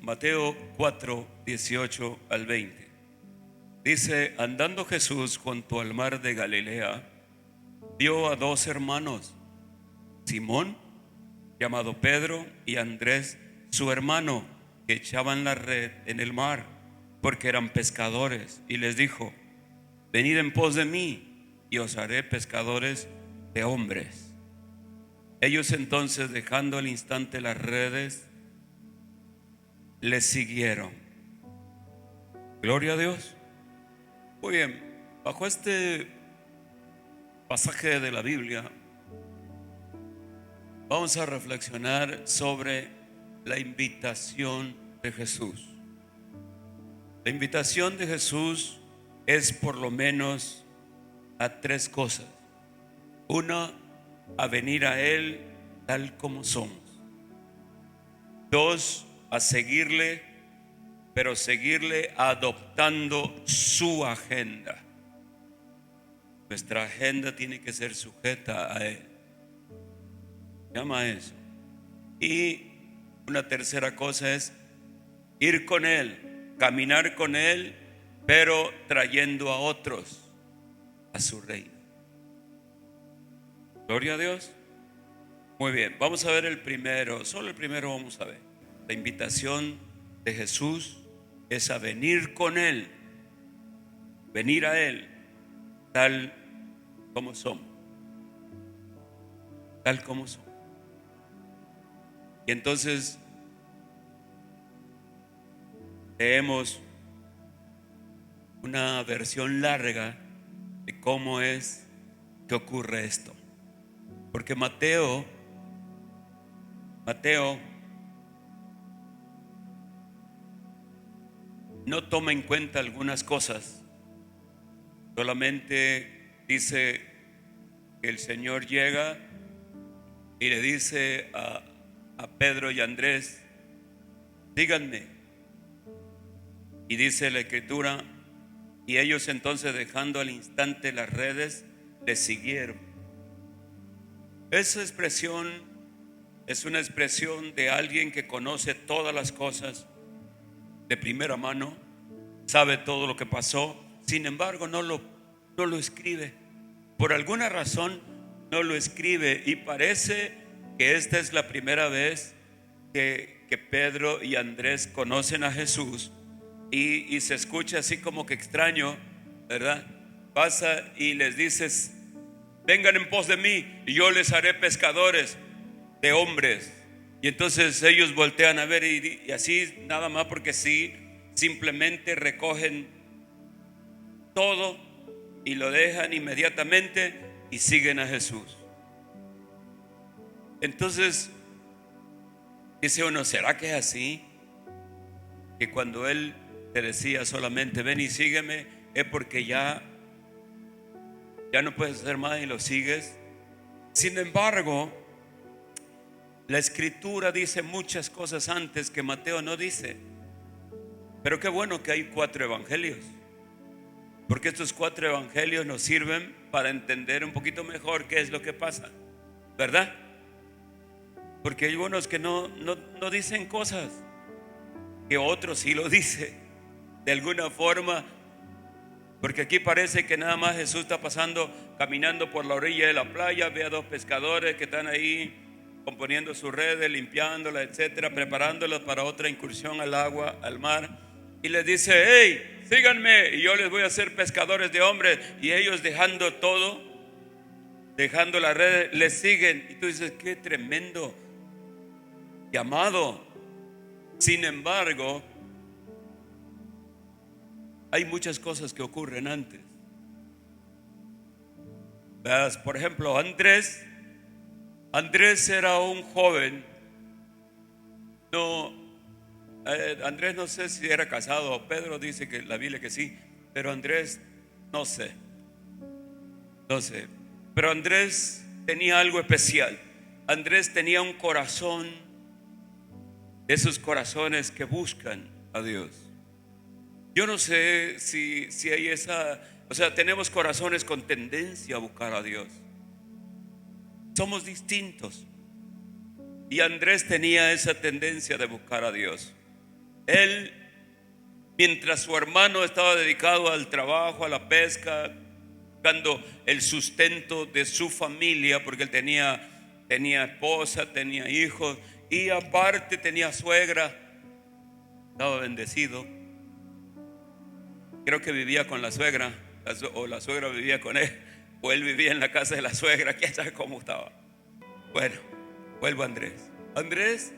Mateo 4, 18 al 20. Dice: andando Jesús junto al mar de Galilea, vio a dos hermanos, Simón, llamado Pedro, y Andrés, su hermano, que echaban la red en el mar, porque eran pescadores. Y les dijo: venid en pos de mí, y os haré pescadores de hombres. Ellos entonces, dejando al instante las redes, les siguieron. Gloria a Dios. Muy bien, bajo este pasaje de la Biblia vamos a reflexionar sobre la invitación de Jesús. La invitación de Jesús es por lo menos a tres cosas. Una, a venir a Él tal como somos. Dos, a seguirle, pero seguirle adoptando su agenda. Nuestra agenda tiene que ser sujeta a Él. Llama eso. Y una tercera cosa es ir con Él, caminar con Él, pero trayendo a otros a su reino. Gloria a Dios. Muy bien, vamos a ver el primero, solo el primero vamos a ver. La invitación de Jesús es a venir con Él, venir a Él tal como somos, tal como somos. Y entonces leemos una versión larga de cómo es que ocurre esto. Porque Mateo no toma en cuenta algunas cosas. Solamente dice que el Señor llega y le dice a Pedro y Andrés: síganme. Y dice la Escritura: y ellos entonces, dejando al instante las redes, le siguieron. Esa expresión es una expresión de alguien que conoce todas las cosas de primera mano, sabe todo lo que pasó. Sin embargo, no lo escribe. Por alguna razón no lo escribe, y parece que esta es la primera vez que Pedro y Andrés conocen a Jesús, y se escucha así como que extraño, ¿verdad? Pasa y les dices: vengan en pos de mí y yo les haré pescadores de hombres. Y entonces ellos voltean a ver y así nada más porque sí, simplemente recogen todo y lo dejan inmediatamente y siguen a Jesús. Entonces dice uno: ¿será que es así? Que cuando Él te decía solamente ven y sígueme, es porque ya no puedes hacer más y lo sigues. Sin embargo, la Escritura dice muchas cosas antes que Mateo no dice. Pero qué bueno que hay 4 evangelios, porque estos 4 evangelios nos sirven para entender un poquito mejor qué es lo que pasa, ¿verdad? Porque hay unos que no dicen cosas que otros sí lo dicen de alguna forma. Porque aquí parece que nada más Jesús está pasando, caminando por la orilla de la playa, ve a 2 pescadores que están ahí componiendo sus redes, limpiándolas, etcétera, preparándolas para otra incursión al agua, al mar, y les dice: hey, síganme y yo les voy a hacer pescadores de hombres. Y ellos, dejando todo, dejando las redes, les siguen. Y tú dices: qué tremendo llamado. Sin embargo, hay muchas cosas que ocurren antes. ¿Ves? Por ejemplo, Andrés era un joven. Andrés no sé si era casado. Pedro dice que la Biblia que sí, pero Andrés no sé. Pero Andrés tenía algo especial. Andrés tenía un corazón, de esos corazones que buscan a Dios. Yo no sé si hay tenemos corazones con tendencia a buscar a Dios. Somos distintos. Y Andrés tenía esa tendencia de buscar a Dios. Él, mientras su hermano estaba dedicado al trabajo, a la pesca, buscando el sustento de su familia, porque él tenía esposa, tenía hijos y aparte tenía suegra, estaba bendecido. Creo que vivía con la suegra, o la suegra vivía con él, o él vivía en la casa de la suegra, quién sabe cómo estaba. Bueno, vuelvo a Andrés. Andrés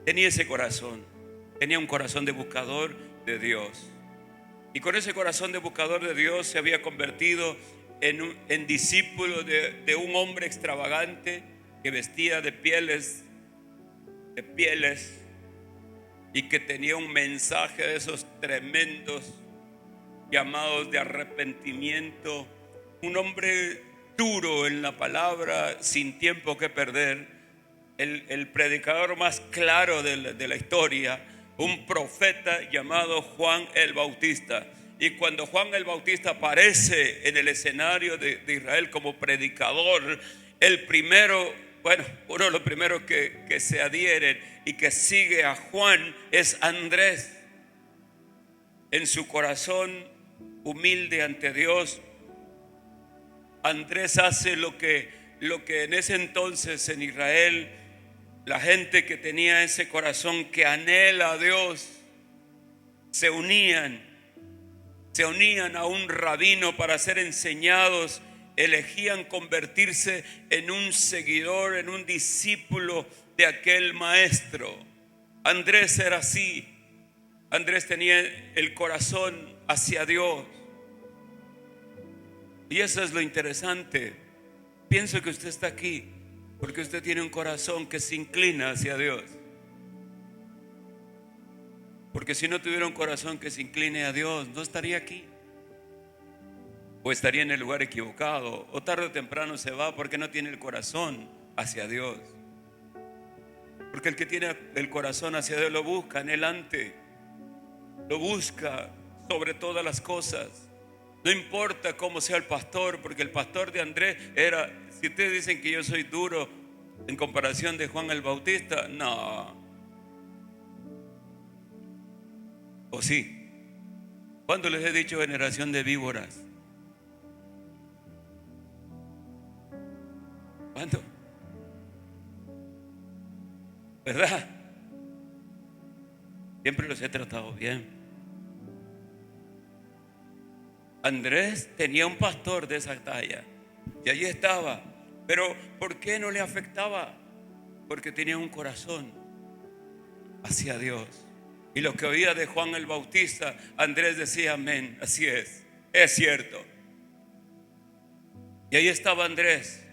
tenía ese corazón, tenía un corazón de buscador de Dios. Y con ese corazón de buscador de Dios se había convertido en discípulo de un hombre extravagante que vestía de pieles y que tenía un mensaje de esos tremendos llamados de arrepentimiento. Un hombre duro en la palabra, sin tiempo que perder, el predicador más claro de la historia, un profeta llamado Juan el Bautista. Y cuando Juan el Bautista aparece en el escenario de Israel como predicador, uno de los primeros que se adhieren y que sigue a Juan es Andrés. En su corazón humilde ante Dios, Andrés hace lo que en ese entonces en Israel, la gente que tenía ese corazón que anhela a Dios, se unían a un rabino para ser enseñados, elegían convertirse en un seguidor, en un discípulo de aquel maestro. Andrés era así. Andrés tenía el corazón hacia Dios. Y eso es lo interesante. Pienso que usted está aquí porque usted tiene un corazón que se inclina hacia Dios. Porque si no tuviera un corazón que se incline a Dios, no estaría aquí. O estaría en el lugar equivocado. O tarde o temprano se va porque no tiene el corazón hacia Dios. Porque el que tiene el corazón hacia Dios lo busca anhelante. Lo busca sobre todas las cosas. No importa cómo sea el pastor, porque el pastor de Andrés era, si ustedes dicen que yo soy duro en comparación de Juan el Bautista, no. ¿O sí? ¿Cuándo les he dicho generación de víboras? ¿Cuándo? ¿Verdad? Siempre los he tratado bien. Andrés tenía un pastor de esa talla y allí estaba. Pero ¿por qué no le afectaba? Porque tenía un corazón hacia Dios. Y lo que oía de Juan el Bautista, Andrés decía amén, así es cierto. Y ahí estaba Andrés.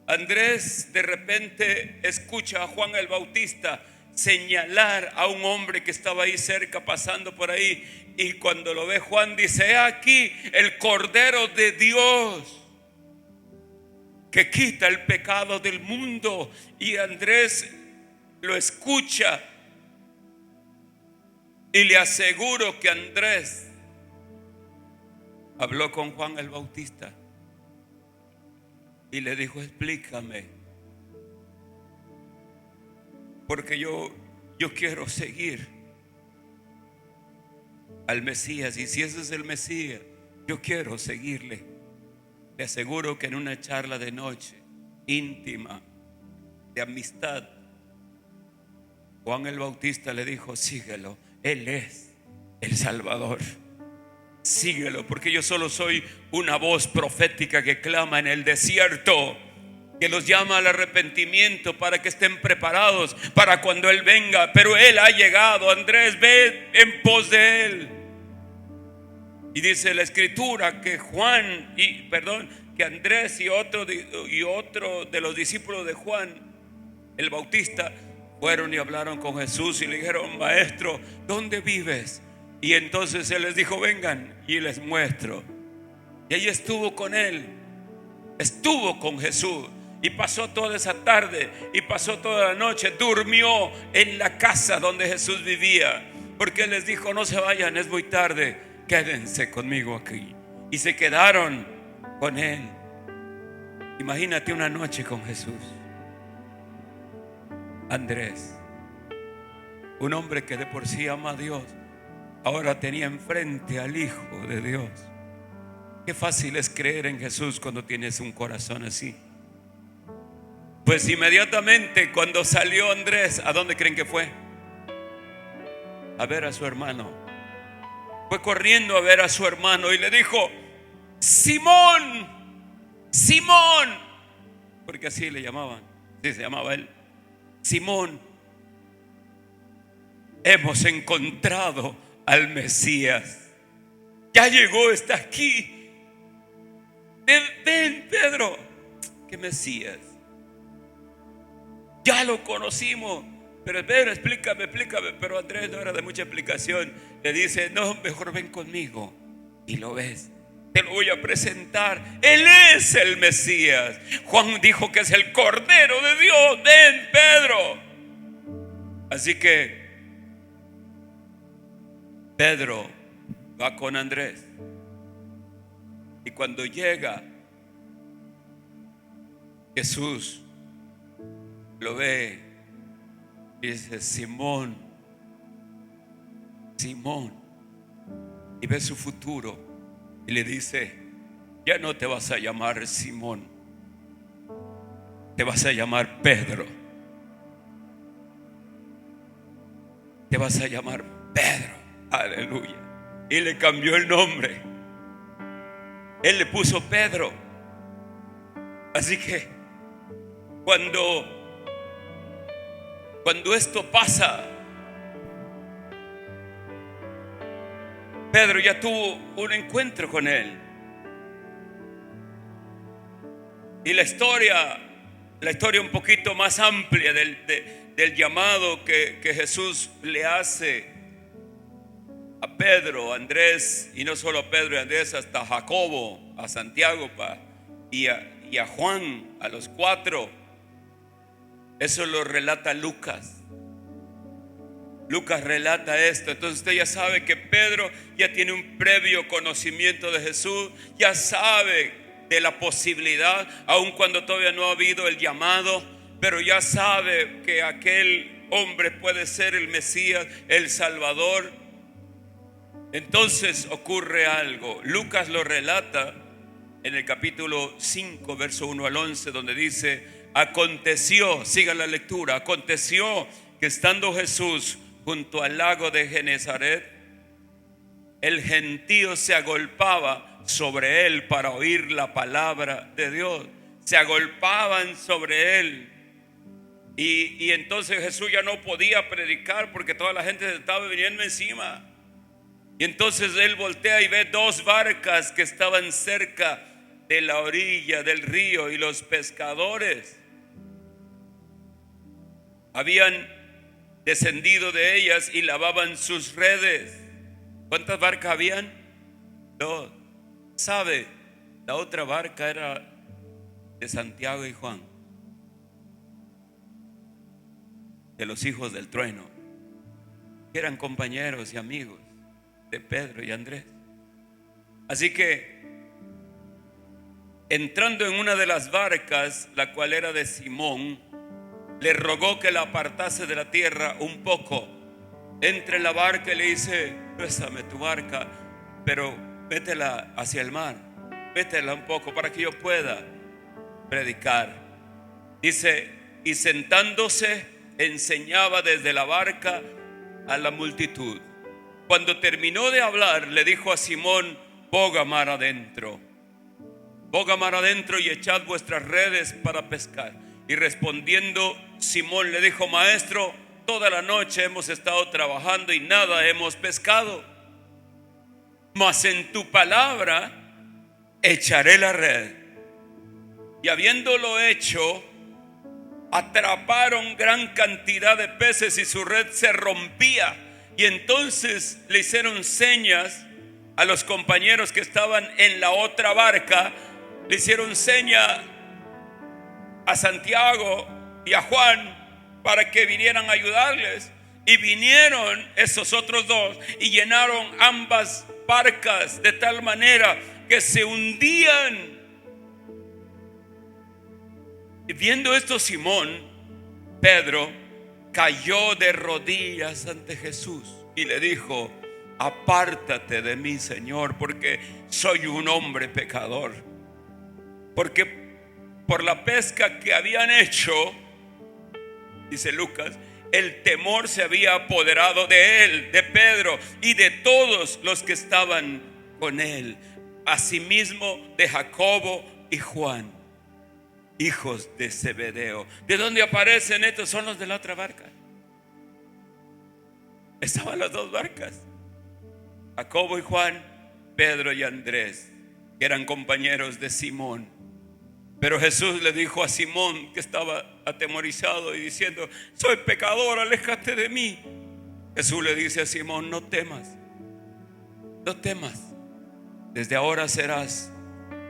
Andrés de repente escucha a Juan el Bautista señalar a un hombre que estaba ahí cerca, pasando por ahí. Y cuando lo ve Juan dice: he aquí el Cordero de Dios que quita el pecado del mundo. Y Andrés lo escucha. Y le aseguro que Andrés habló con Juan el Bautista y le dijo: explícame, porque yo quiero seguir al Mesías, y si ese es el Mesías, yo quiero seguirle. Le aseguro que en una charla de noche íntima, de amistad, Juan el Bautista le dijo: síguelo, Él es el Salvador. Síguelo, porque yo solo soy una voz profética que clama en el desierto, que los llama al arrepentimiento para que estén preparados para cuando Él venga. Pero Él ha llegado. Andrés, ve en pos de Él. Y dice la Escritura que que Andrés y otro de los discípulos de Juan el Bautista fueron y hablaron con Jesús y le dijeron: maestro, ¿dónde vives? Y entonces Él les dijo: vengan y les muestro. Y ahí estuvo con Él, estuvo con Jesús. Y pasó toda esa tarde y pasó toda la noche. Durmió en la casa donde Jesús vivía, porque Él les dijo: no se vayan, es muy tarde, quédense conmigo aquí. Y se quedaron con Él. Imagínate una noche con Jesús. Andrés, Un hombre que de por sí ama a Dios, ahora tenía enfrente al Hijo de Dios. Qué fácil es creer en Jesús cuando tienes un corazón así. Pues inmediatamente cuando salió Andrés, ¿a dónde creen que fue? A ver a su hermano. Fue corriendo a ver a su hermano y le dijo: Simón, Simón, porque así le llamaban, sí se llamaba él, Simón, hemos encontrado al Mesías. Ya llegó, está aquí. Ven, Pedro. ¿Qué Mesías? Ya lo conocimos. Pero Pedro, explícame. Pero Andrés no era de mucha explicación. Le dice: no, mejor ven conmigo y lo ves. Te lo voy a presentar. Él es el Mesías. Juan dijo que es el Cordero de Dios. Ven, Pedro. Así que Pedro va con Andrés. Y cuando llega, Jesús lo ve y dice: Simón, Simón. Y ve su futuro y le dice: ya no te vas a llamar Simón, te vas a llamar Pedro. Te vas a llamar Pedro. Aleluya. Y le cambió el nombre. Él le puso Pedro. Así que cuando esto pasa, Pedro ya tuvo un encuentro con él. Y la historia un poquito más amplia del llamado que Jesús le hace a Pedro, a Andrés, y no solo a Pedro y Andrés, hasta a Jacobo, a Santiago y a Juan, a los 4. Eso lo relata Lucas. Lucas relata esto. Entonces usted ya sabe que Pedro ya tiene un previo conocimiento de Jesús, ya sabe de la posibilidad, aun cuando todavía no ha habido el llamado, pero ya sabe que aquel hombre puede ser el Mesías, el Salvador. Entonces ocurre algo. Lucas lo relata en el capítulo 5, verso 1 al 11, donde dice: aconteció, sigan la lectura, aconteció que estando Jesús junto al lago de Genezaret, el gentío se agolpaba sobre él para oír la palabra de Dios. Se agolpaban sobre él. Y entonces Jesús ya no podía predicar porque toda la gente se estaba viniendo encima. Y entonces él voltea y ve 2 barcas que estaban cerca de la orilla del río, y los pescadores habían descendido de ellas y lavaban sus redes. ¿Cuántas barcas habían? 2. ¿Sabe? La otra barca era de Santiago y Juan, de los hijos del trueno, que eran compañeros y amigos de Pedro y Andrés. Así que entrando en una de las barcas, la cual era de Simón, le rogó que la apartase de la tierra un poco. Entra en la barca y le dice: préstame tu barca, pero métela hacia el mar, métela un poco para que yo pueda predicar. Dice: y sentándose enseñaba desde la barca a la multitud. Cuando terminó de hablar, le dijo a Simón: boga mar adentro y echad vuestras redes para pescar. Y respondiendo Simón le dijo: maestro, toda la noche hemos estado trabajando y nada hemos pescado, mas en tu palabra echaré la red. Y habiéndolo hecho, atraparon gran cantidad de peces y su red se rompía. Y entonces le hicieron señas a los compañeros que estaban en la otra barca. Le hicieron seña a Santiago y a Juan para que vinieran a ayudarles. Y vinieron esos otros 2 y llenaron ambas barcas de tal manera que se hundían. Y viendo esto, Simón Pedro cayó de rodillas ante Jesús y le dijo: apártate de mí, Señor, porque soy un hombre pecador. Porque por la pesca que habían hecho, dice Lucas, el temor se había apoderado de él, de Pedro y de todos los que estaban con él, asimismo de Jacobo y Juan, hijos de Zebedeo. ¿De dónde aparecen estos? Son los de la otra barca. Estaban las dos barcas, Jacobo y Juan, Pedro y Andrés, que eran compañeros de Simón. Pero Jesús le dijo a Simón, que estaba atemorizado y diciendo: soy pecador, aléjate de mí. Jesús le dice a Simón: no temas, no temas, desde ahora serás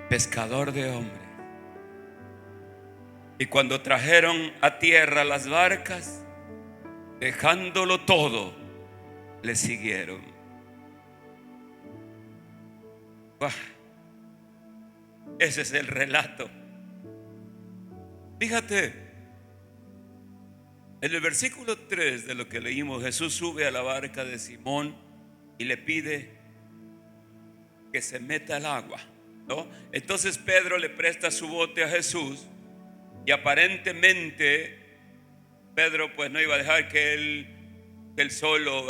pescador de hombres. Y cuando trajeron a tierra las barcas, dejándolo todo, le siguieron. Ese es el relato. Fíjate, en el versículo 3 de lo que leímos, Jesús sube a la barca de Simón y le pide que se meta al agua, ¿no? Entonces Pedro le presta su bote a Jesús y aparentemente Pedro pues no iba a dejar que él solo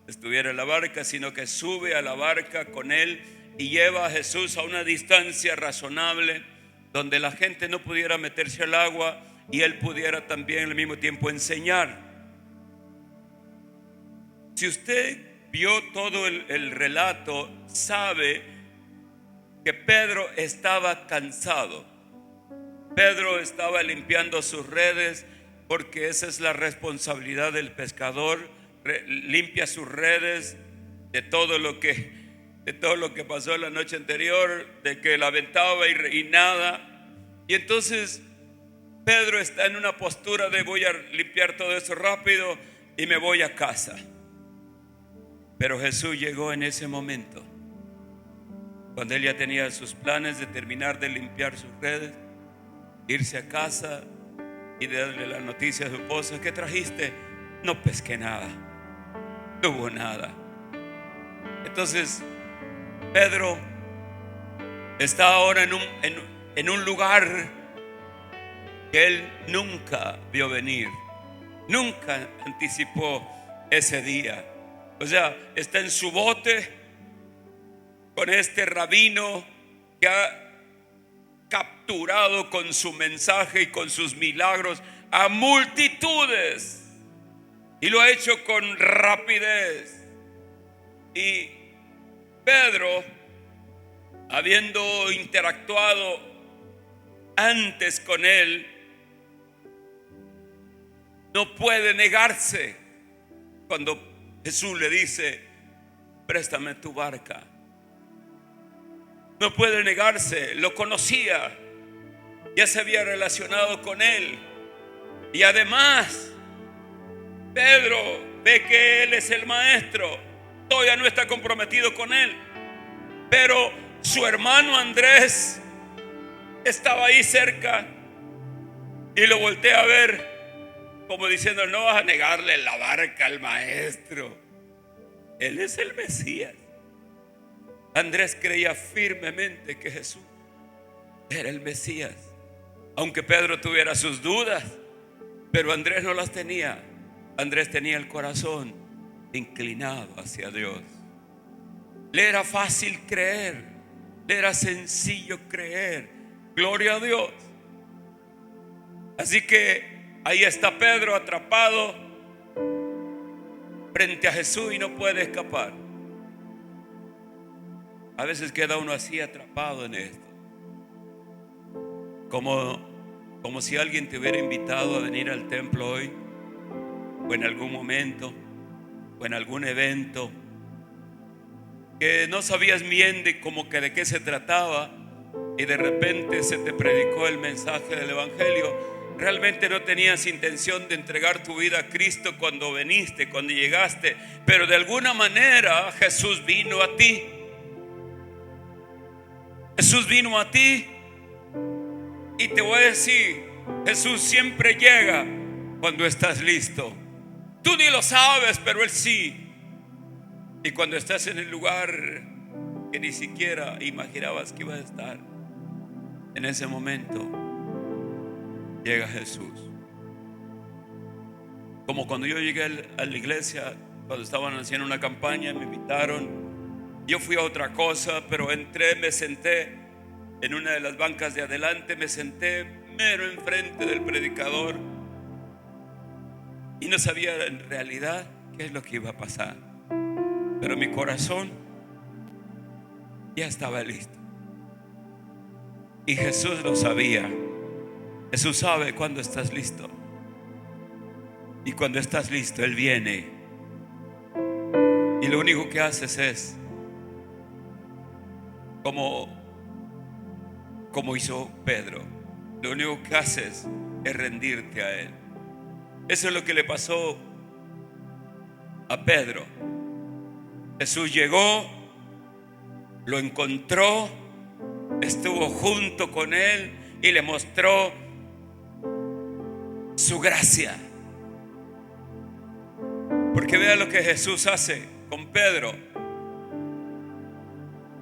estuviera en la barca, sino que sube a la barca con él y lleva a Jesús a una distancia razonable, donde la gente no pudiera meterse al agua y él pudiera también al mismo tiempo enseñar. Si usted vio todo el relato, sabe que Pedro estaba cansado. Pedro estaba limpiando sus redes, porque esa es la responsabilidad del pescador. Limpia sus redes de todo lo que pasó la noche anterior, de que la aventaba y nada. Y entonces Pedro está en una postura de: voy a limpiar todo eso rápido y me voy a casa. Pero Jesús llegó en ese momento, cuando él ya tenía sus planes de terminar de limpiar sus redes, irse a casa y darle la noticia a su esposa: ¿qué trajiste? No pesqué nada, no hubo nada. Entonces Pedro está ahora en un lugar que él nunca vio venir, nunca anticipó ese día. O sea, está en su bote con este rabino que ha capturado con su mensaje y con sus milagros a multitudes, y lo ha hecho con rapidez. Y Pedro, habiendo interactuado antes con él, no puede negarse cuando Jesús le dice: préstame tu barca. No puede negarse, lo conocía, ya se había relacionado con él. Y además Pedro ve que él es el maestro, todavía no está comprometido con él, pero su hermano Andrés estaba ahí cerca y lo voltea a ver como diciendo: no vas a negarle la barca al maestro, él es el Mesías. Andrés creía firmemente que Jesús era el Mesías, aunque Pedro tuviera sus dudas, pero Andrés no las tenía. Andrés tenía el corazón inclinado hacia Dios. Le era fácil creer, le era sencillo creer. Gloria a Dios. Así que ahí está Pedro atrapado frente a Jesús y no puede escapar. A veces queda uno así atrapado en esto, como si alguien te hubiera invitado a venir al templo hoy, o en algún momento, o en algún evento, que no sabías bien de qué se trataba, y de repente se te predicó el mensaje del evangelio. Realmente no tenías intención de entregar tu vida a Cristo cuando viniste, cuando llegaste, pero de alguna manera Jesús vino a ti. Jesús vino a ti, y te voy a decir, Jesús siempre llega cuando estás listo. Tú ni lo sabes, pero Él sí. Y cuando estás en el lugar que ni siquiera imaginabas que ibas a estar, en ese momento llega Jesús. Como cuando yo llegué a la iglesia, cuando estaban haciendo una campaña, me invitaron. Yo fui a otra cosa, pero entré, me senté en una de las bancas de adelante, me senté mero enfrente del predicador y no sabía en realidad qué es lo que iba a pasar, pero mi corazón ya estaba listo. Y Jesús lo sabía. Jesús sabe cuando estás listo. Y cuando estás listo, Él viene. Y lo único que haces es como hizo Pedro. Lo único que haces es rendirte a Él. Eso es lo que le pasó a Pedro. Jesús llegó, lo encontró, estuvo junto con Él y le mostró su gracia. Porque vea lo que Jesús hace con Pedro.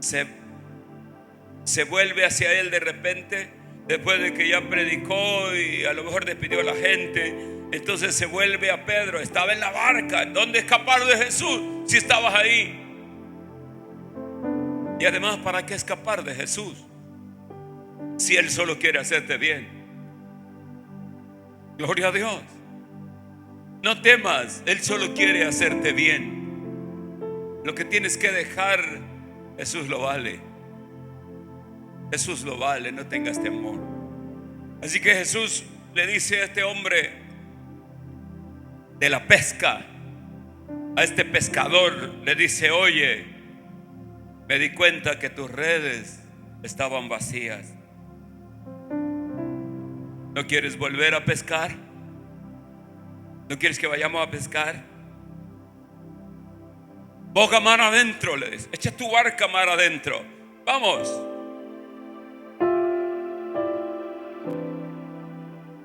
Se vuelve hacia Él de repente, después de que ya predicó y a lo mejor despidió a la gente. Entonces se vuelve a Pedro. Estaba en la barca. ¿Dónde escapar de Jesús si estabas ahí? Y además, ¿para qué escapar de Jesús si Él solo quiere hacerte bien? Gloria a Dios. No temas, Él solo quiere hacerte bien. Lo que tienes que dejar, Jesús lo vale. Jesús lo vale, no tengas temor. Así que Jesús le dice a este hombre de la pesca, a este pescador, le dice: oye, me di cuenta que tus redes estaban vacías. ¿No quieres volver a pescar? ¿No quieres que vayamos a pescar? Boga mar adentro, le dice. Echa tu barca mar adentro. Vamos.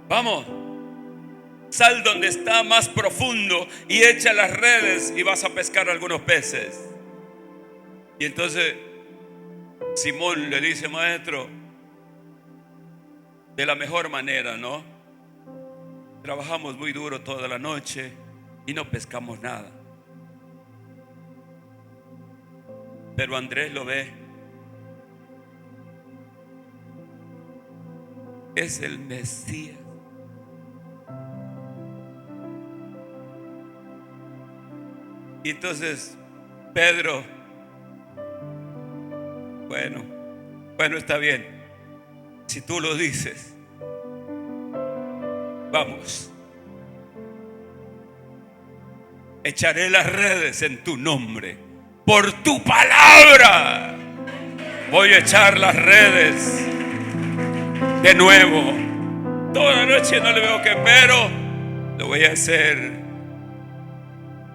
Vamos. Sal donde está más profundo y echa las redes y vas a pescar algunos peces. Y entonces Simón le dice: maestro, de la mejor manera, ¿no? Trabajamos muy duro toda la noche y no pescamos nada. Pero Andrés lo ve. Es el Mesías. Y entonces Pedro, bueno, está bien. Si tú lo dices, vamos. Echaré las redes en tu nombre. Por tu palabra voy a echar las redes de nuevo. Toda la noche no le veo que, pero lo voy a hacer.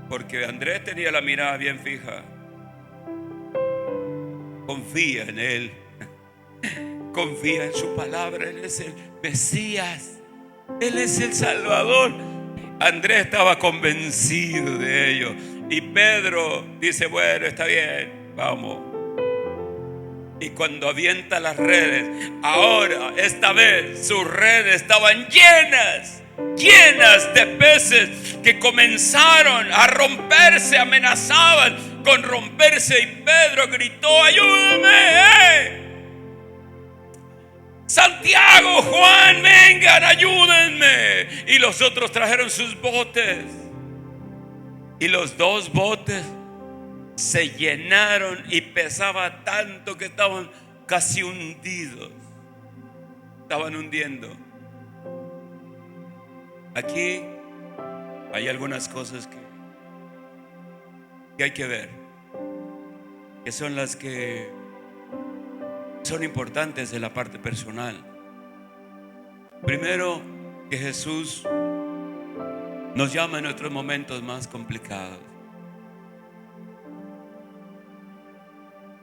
Porque Andrés tenía la mirada bien fija. Confía en Él. Confía en su palabra. Él es el Mesías. Él es el Salvador. Andrés estaba convencido de ello. Y Pedro dice: bueno, está bien, vamos. Y cuando avienta las redes, ahora, esta vez, sus redes estaban llenas de peces que comenzaron a romperse, amenazaban con romperse. Y Pedro gritó: ayúdenme. Santiago, Juan, vengan, ayúdenme. Y los otros trajeron sus botes. Y los dos botes se llenaron y pesaba tanto que estaban casi hundidos. Estaban hundiendo. Aquí hay algunas cosas que hay que ver, que son las que son importantes de la parte personal. Primero, que Jesús nos llama en nuestros momentos más complicados,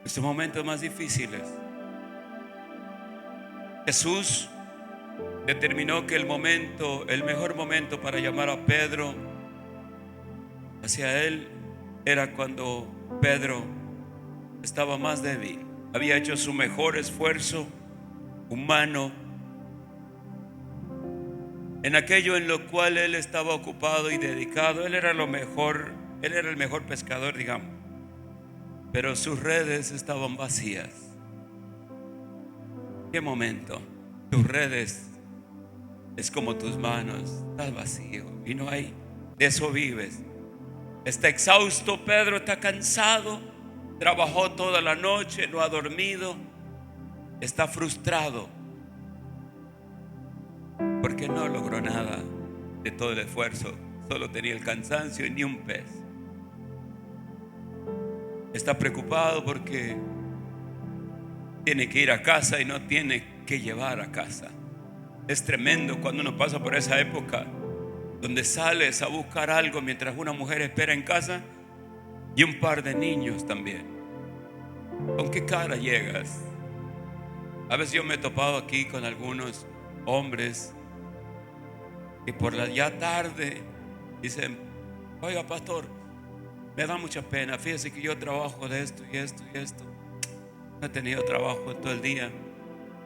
nuestros momentos más difíciles. Jesús determinó que el mejor momento para llamar a Pedro hacia él era cuando Pedro estaba más débil. Había hecho su mejor esfuerzo humano en aquello en lo cual él estaba ocupado y dedicado. Él era el mejor pescador, digamos, pero sus redes estaban vacías. ¿Qué momento? Tus redes es como tus manos, estás vacío y no hay, de eso vives. Está exhausto Pedro, está cansado, trabajó toda la noche, no ha dormido, está frustrado porque no logró nada de todo el esfuerzo, solo tenía el cansancio y ni un pez. Está preocupado porque tiene que ir a casa y no tiene que llevar a casa. Es tremendo cuando uno pasa por esa época donde sales a buscar algo mientras una mujer espera en casa y un par de niños también. ¿Con qué cara llegas? A veces yo me he topado aquí con algunos hombres que por la ya tarde dicen: oiga, pastor, me da mucha pena, fíjese que yo trabajo de esto y esto y esto, no he tenido trabajo todo el día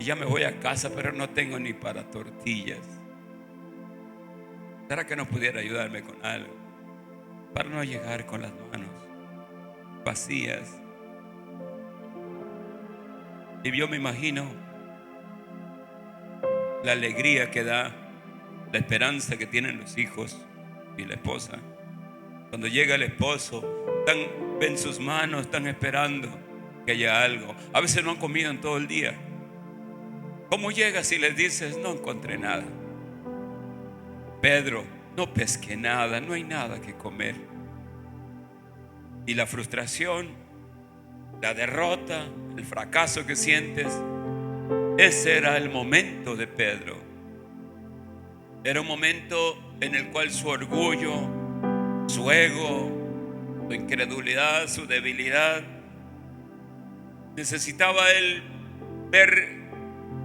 y ya me voy a casa, pero no tengo ni para tortillas. ¿Será que no pudiera ayudarme con algo para no llegar con las manos vacías? Y yo me imagino la alegría que da, la esperanza que tienen los hijos y la esposa. Cuando llega el esposo, ven sus manos, están esperando que haya algo. A veces no han comido en todo el día. ¿Cómo llegas y les dices: no encontré nada? Pedro, no pesqué nada, no hay nada que comer. Y la frustración, la derrota, el fracaso que sientes, ese era el momento de Pedro. Era un momento en el cual su orgullo, su ego, su incredulidad, su debilidad, necesitaba él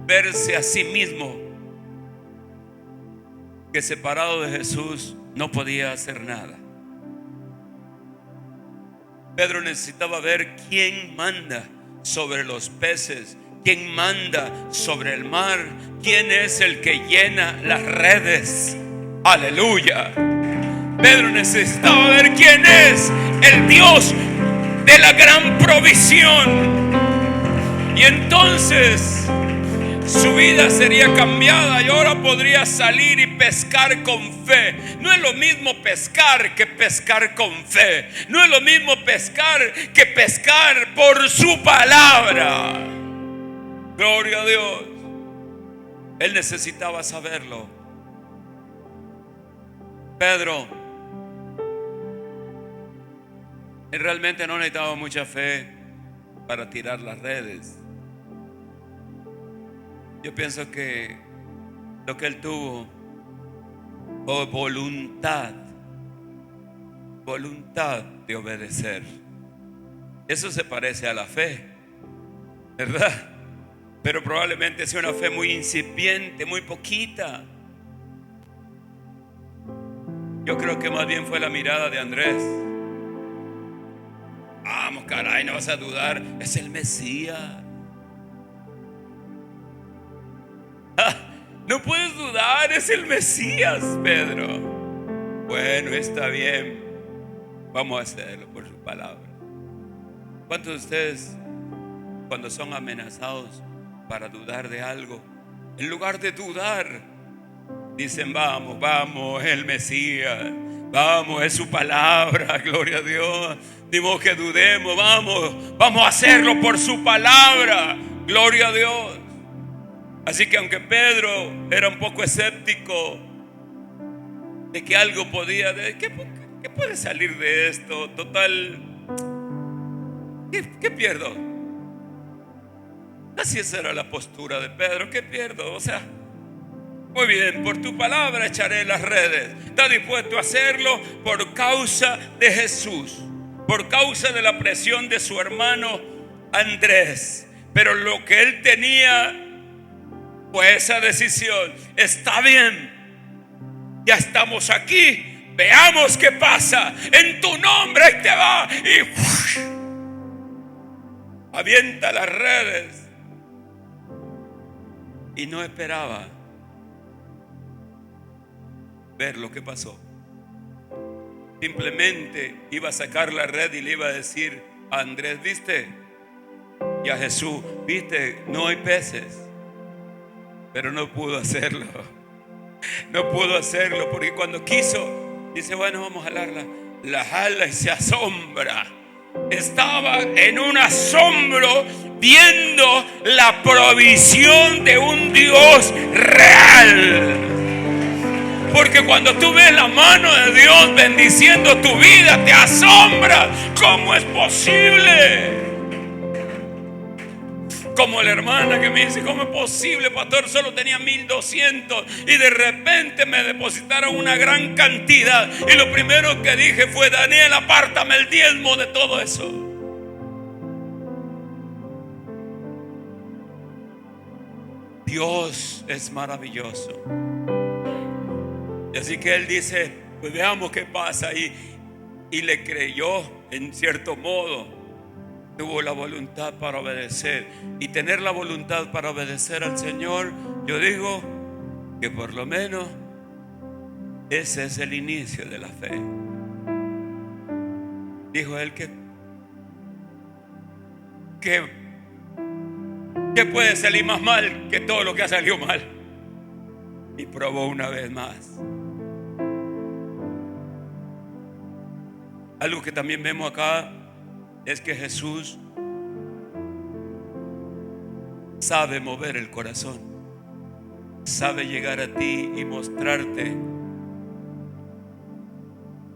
verse a sí mismo, que separado de Jesús no podía hacer nada. Pedro necesitaba ver quién manda sobre los peces, quién manda sobre el mar, quién es el que llena las redes. Aleluya. Pedro necesitaba ver quién es el Dios de la gran provisión. Y entonces su vida sería cambiada y ahora podría salir y pescar con fe. No es lo mismo pescar que pescar con fe. No es lo mismo pescar que pescar por su palabra. Gloria a Dios. Él necesitaba saberlo. Pedro, él realmente no necesitaba mucha fe para tirar las redes. Yo pienso que lo que él tuvo fue voluntad de obedecer. Eso se parece a la fe, ¿verdad? Pero probablemente sea una fe muy incipiente, muy poquita. Yo creo que más bien fue la mirada de Andrés. Vamos, caray, no vas a dudar, es el Mesías. No puedes dudar, es el Mesías, Pedro. Bueno, está bien, vamos a hacerlo por su palabra. ¿Cuántos de ustedes, cuando son amenazados para dudar de algo, en lugar de dudar, dicen: vamos, vamos, es el Mesías, vamos, es su palabra, gloria a Dios, ni modo que dudemos, vamos a hacerlo por su palabra, gloria a Dios? Así que aunque Pedro era un poco escéptico de que algo podía, ¿qué puede salir de esto? Total, ¿qué pierdo? Así esa era la postura de Pedro. ¿Qué pierdo? O sea, muy bien, por tu palabra echaré las redes. Está dispuesto a hacerlo por causa de Jesús, por causa de la presión de su hermano Andrés. Pero lo que él tenía fue esa decisión. Está bien, ya estamos aquí, veamos qué pasa. En tu nombre, ahí te va. Y avienta las redes. Y no esperaba ver lo que pasó. Simplemente iba a sacar la red y le iba a decir a Andrés: ¿viste? Y a Jesús: ¿viste? No hay peces. Pero no pudo hacerlo. No pudo hacerlo porque cuando quiso, dice: bueno, vamos a jalarla. La jala y se asombra. Estaba en un asombro viendo la provisión de un Dios real. Porque cuando tú ves la mano de Dios bendiciendo tu vida, te asombra. ¿Cómo es posible? Como la hermana que me dice: ¿cómo es posible, pastor? Solo tenía 1,200 y de repente me depositaron una gran cantidad. Y lo primero que dije fue: Daniel, apártame el diezmo de todo eso. Dios es maravilloso. Y así que él dice: pues veamos qué pasa. Y le creyó en cierto modo. Tuvo la voluntad para obedecer. Y tener la voluntad para obedecer al Señor, yo digo que por lo menos ese es el inicio de la fe. Dijo él que puede salir más mal que todo lo que ha salido mal. Y probó una vez más. Algo que también vemos acá es que Jesús sabe mover el corazón, sabe llegar a ti y mostrarte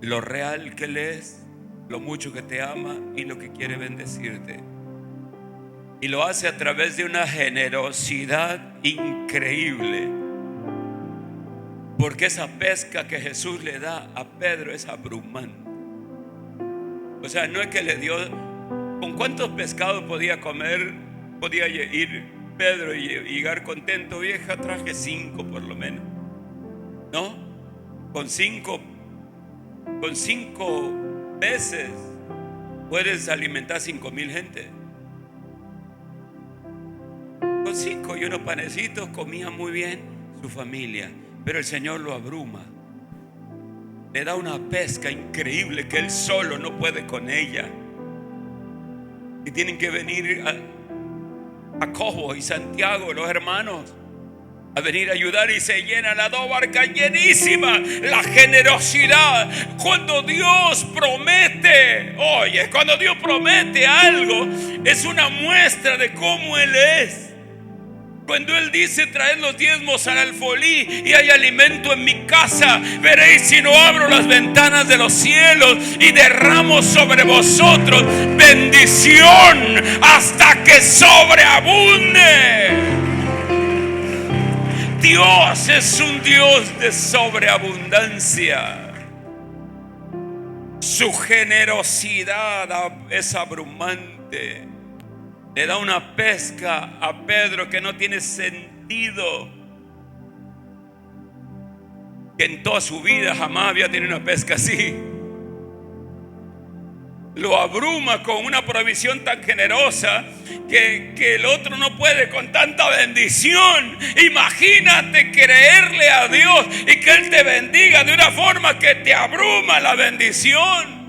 lo real que Él es, lo mucho que te ama y lo que quiere bendecirte. Y lo hace a través de una generosidad increíble. Porque esa pesca que Jesús le da a Pedro es abrumante. O sea, no es que le dio. ¿Con cuántos pescados podía ir Pedro y llegar contento? Vieja, traje 5 por lo menos. ¿No? Con 5 peces puedes alimentar 5,000 gente. Con 5 y unos panecitos comía muy bien su familia. Pero el Señor lo abruma. Le da una pesca increíble que él solo no puede con ella. Y tienen que venir a Jacobo y Santiago, los hermanos, a venir a ayudar, y se llenan las 2 barcas llenísimas. La generosidad. Cuando Dios promete, oye, cuando Dios promete algo, es una muestra de cómo Él es. Cuando Él dice: traed los diezmos al alfolí y hay alimento en mi casa, veréis si no abro las ventanas de los cielos y derramo sobre vosotros bendición hasta que sobreabunde. Dios es un Dios de sobreabundancia. Su generosidad es abrumante. Le da una pesca a Pedro que no tiene sentido. Que en toda su vida jamás había tenido una pesca así. Lo abruma con una provisión tan generosa que el otro no puede con tanta bendición. Imagínate creerle a Dios y que Él te bendiga de una forma que te abruma la bendición.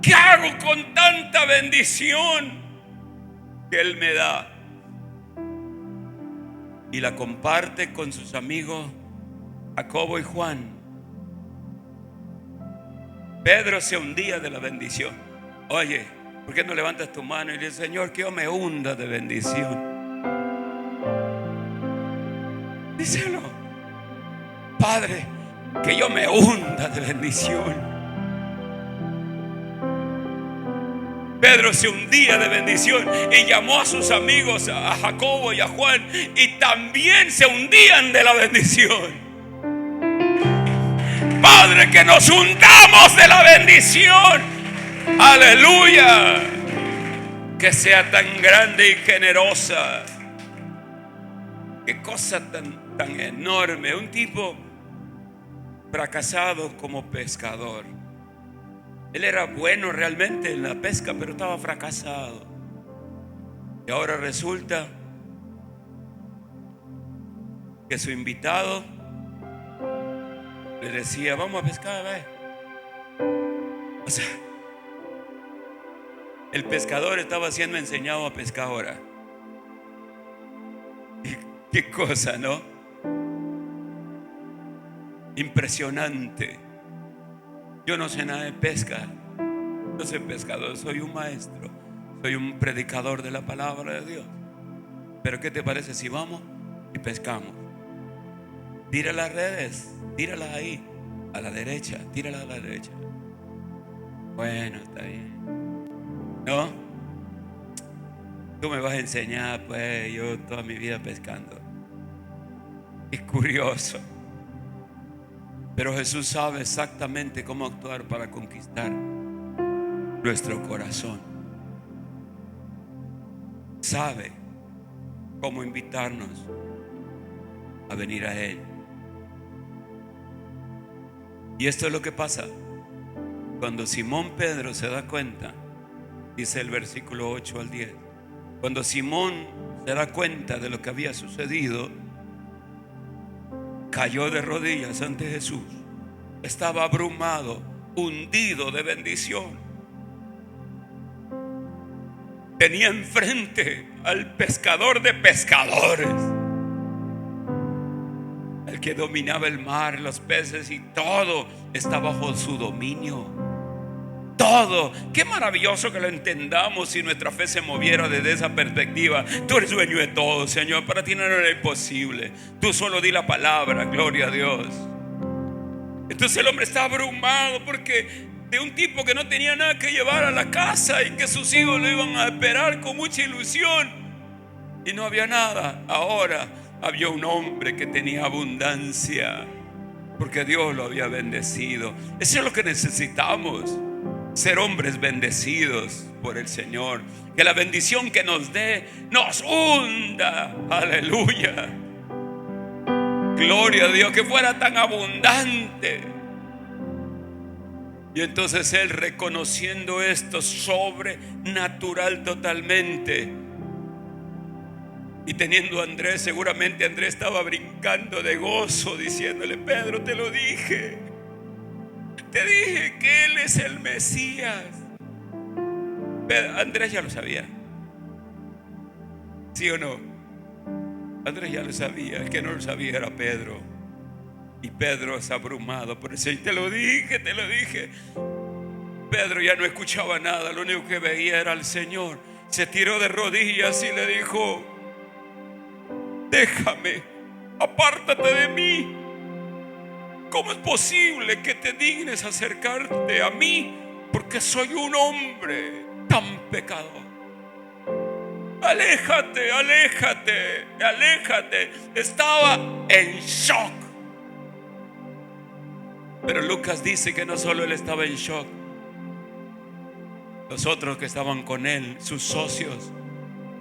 ¿Qué hago con tanta bendición que Él me da? Y la comparte con sus amigos Jacobo y Juan. Pedro se hundía de la bendición. Oye, ¿por qué no levantas tu mano y le dices: Señor, que yo me hunda de bendición? Díselo: Padre, que yo me hunda de bendición. Pedro se hundía de bendición y llamó a sus amigos, a Jacobo y a Juan, y también se hundían de la bendición. Padre, que nos hundamos de la bendición. Aleluya. que sea tan grande y generosa. Qué cosa tan enorme. Un tipo fracasado como pescador. Él era bueno realmente en la pesca, pero estaba fracasado. Y ahora resulta que su invitado le decía: vamos a pescar, ve. O sea, el pescador estaba siendo enseñado a pescar ahora. Qué cosa, ¿no? Impresionante. Yo no sé nada de pesca. No soy pescador, soy un maestro. Soy un predicador de la palabra de Dios. Pero ¿qué te parece si vamos y pescamos? Tira las redes, tíralas ahí, a la derecha, tíralas a la derecha. Bueno, está bien. ¿No? Tú me vas a enseñar, pues, yo toda mi vida pescando. Es curioso. Pero Jesús sabe exactamente cómo actuar para conquistar nuestro corazón. Sabe cómo invitarnos a venir a Él. Y esto es lo que pasa cuando Simón Pedro se da cuenta. Dice el versículo 8 al 10. Cuando Simón se da cuenta de lo que había sucedido, cayó de rodillas ante Jesús. Estaba abrumado, hundido de bendición. Tenía enfrente al pescador de pescadores, el que dominaba el mar, los peces, y todo está bajo su dominio. Todo. Qué maravilloso que lo entendamos si nuestra fe se moviera desde esa perspectiva. Tú eres dueño de todo, Señor. Para ti no era imposible. Tú solo di la palabra, gloria a Dios. Entonces el hombre está abrumado porque de un tipo que no tenía nada que llevar a la casa y que sus hijos lo iban a esperar con mucha ilusión, y no había nada. Ahora había un hombre que tenía abundancia porque Dios lo había bendecido. Eso es lo que necesitamos, ser hombres bendecidos por el Señor. Que la bendición que nos dé nos hunda. Aleluya. Gloria a Dios, que fuera tan abundante. Y entonces él, reconociendo esto sobrenatural totalmente, y teniendo a Andrés, seguramente Andrés estaba brincando de gozo, diciéndole: Pedro, te lo dije. Te dije que Él es el Mesías. Andrés ya lo sabía. ¿Sí o no? Andrés ya lo sabía. El que no lo sabía era Pedro. Y Pedro es abrumado por eso. Y te lo dije, te lo dije. Pedro ya no escuchaba nada. Lo único que veía era al Señor. Se tiró de rodillas y le dijo: déjame, apártate de mí. ¿Cómo es posible que te dignes acercarte a mí? Porque soy un hombre tan pecador. Aléjate, aléjate, aléjate. Estaba en shock. Pero Lucas dice que no solo él estaba en shock. Los otros que estaban con él, sus socios,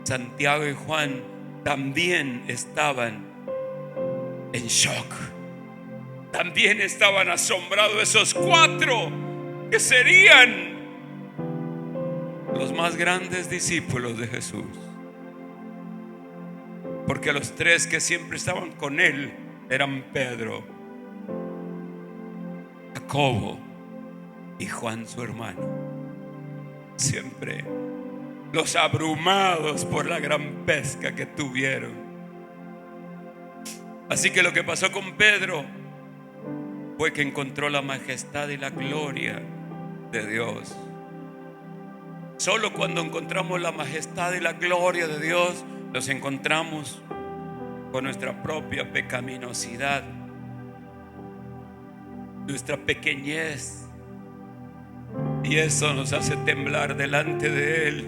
Santiago y Juan, también estaban en shock. También estaban asombrados esos cuatro que serían los más grandes discípulos de Jesús. Porque los tres que siempre estaban con él eran Pedro, Jacobo y Juan, su hermano. Siempre los abrumados por la gran pesca que tuvieron. Así que lo que pasó con Pedro fue que encontró la majestad y la gloria de Dios. Solo cuando encontramos la majestad y la gloria de Dios, nos encontramos con nuestra propia pecaminosidad, nuestra pequeñez, y eso nos hace temblar delante de Él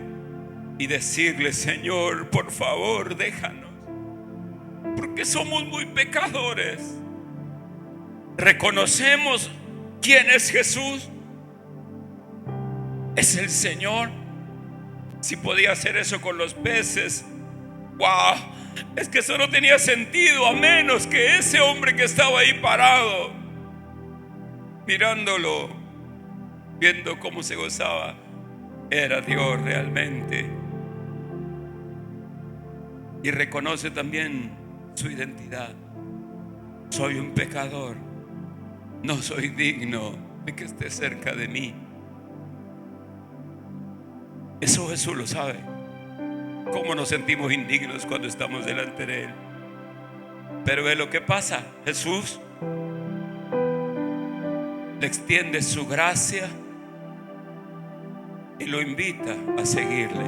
y decirle: Señor, por favor, déjanos, porque somos muy pecadores. Reconocemos quién es Jesús. Es el Señor. Si podía hacer eso con los peces, wow, es que eso no tenía sentido, a menos que ese hombre que estaba ahí parado, mirándolo, viendo cómo se gozaba, era Dios realmente. Y reconoce también su identidad. Soy un pecador, no soy digno de que esté cerca de mí. Eso Jesús lo sabe. Cómo nos sentimos indignos cuando estamos delante de Él. Pero es lo que pasa. Jesús le extiende su gracia y lo invita a seguirle.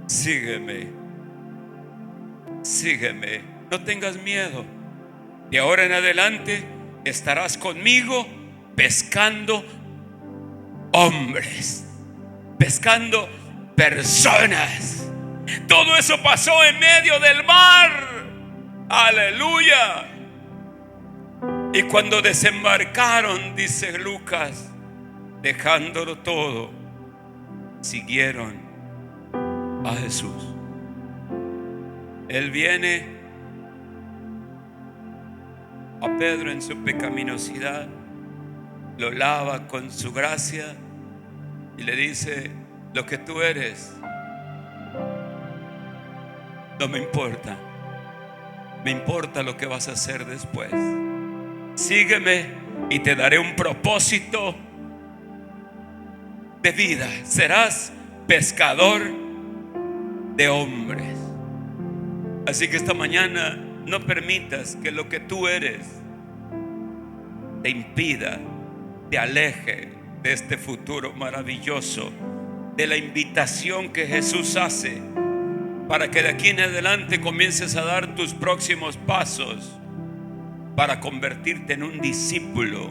Sígueme, sígueme, no tengas miedo. De ahora en adelante estarás conmigo pescando hombres, pescando personas. Todo eso pasó en medio del mar. Aleluya. Y cuando desembarcaron, dice Lucas, dejándolo todo, siguieron a Jesús. Él viene a Pedro en su pecaminosidad, lo lava con su gracia y le dice: lo que tú eres no me importa, me importa lo que vas a hacer después. Sígueme y te daré un propósito de vida. Serás pescador de hombres. Así que esta mañana no permitas que lo que tú eres te impida, te aleje de este futuro maravilloso, de la invitación que Jesús hace para que de aquí en adelante comiences a dar tus próximos pasos para convertirte en un discípulo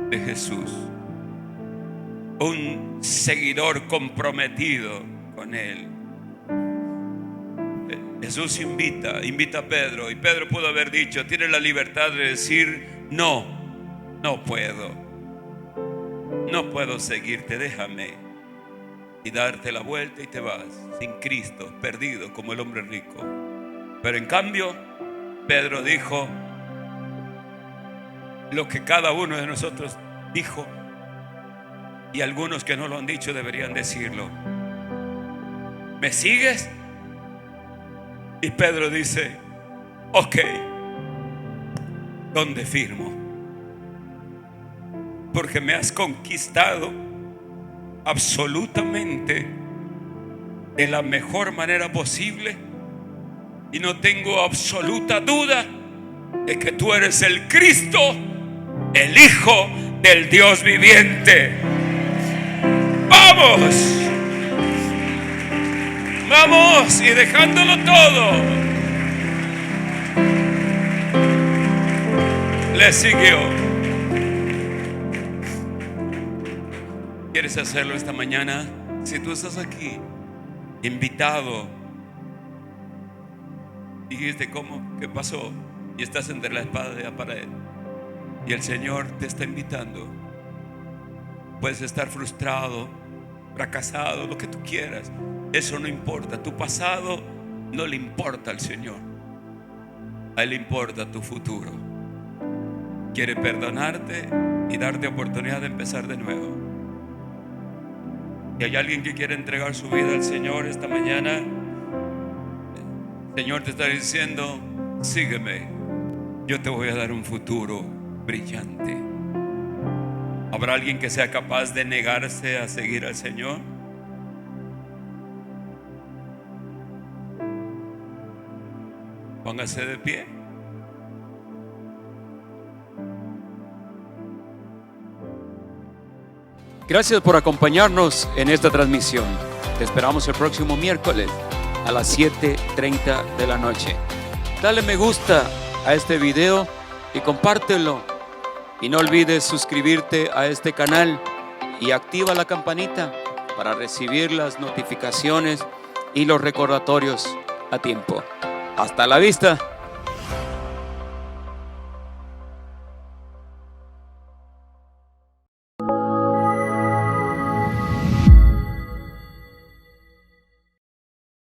de Jesús, un seguidor comprometido con Él. Jesús invita a Pedro, y Pedro pudo haber dicho, tiene la libertad de decir: no puedo seguirte, déjame, y darte la vuelta y te vas sin Cristo, perdido como el hombre rico. Pero en cambio Pedro dijo lo que cada uno de nosotros dijo, y algunos que no lo han dicho deberían decirlo: ¿me sigues? Y Pedro dice: ok, ¿dónde firmo? Porque me has conquistado absolutamente de la mejor manera posible, y no tengo absoluta duda de que tú eres el Cristo, el Hijo del Dios viviente. ¡Vamos! Vamos, y dejándolo todo, le siguió. ¿Quieres hacerlo esta mañana? Si tú estás aquí, invitado, dijiste: ¿cómo? ¿Qué pasó? Y estás entre la espada y la pared, y el Señor te está invitando. Puedes estar frustrado, fracasado, lo que tú quieras. Eso no importa. Tu pasado no le importa al Señor. A Él le importa tu futuro. Quiere perdonarte y darte oportunidad de empezar de nuevo. Si hay alguien que quiere entregar su vida al Señor esta mañana, el Señor te está diciendo: sígueme, yo te voy a dar un futuro brillante. ¿Habrá alguien que sea capaz de negarse a seguir al Señor? Póngase de pie. Gracias por acompañarnos en esta transmisión. Te esperamos el próximo miércoles a las 7:30 de la noche. Dale me gusta a este video y compártelo. Y no olvides suscribirte a este canal y activa la campanita para recibir las notificaciones y los recordatorios a tiempo. Hasta la vista.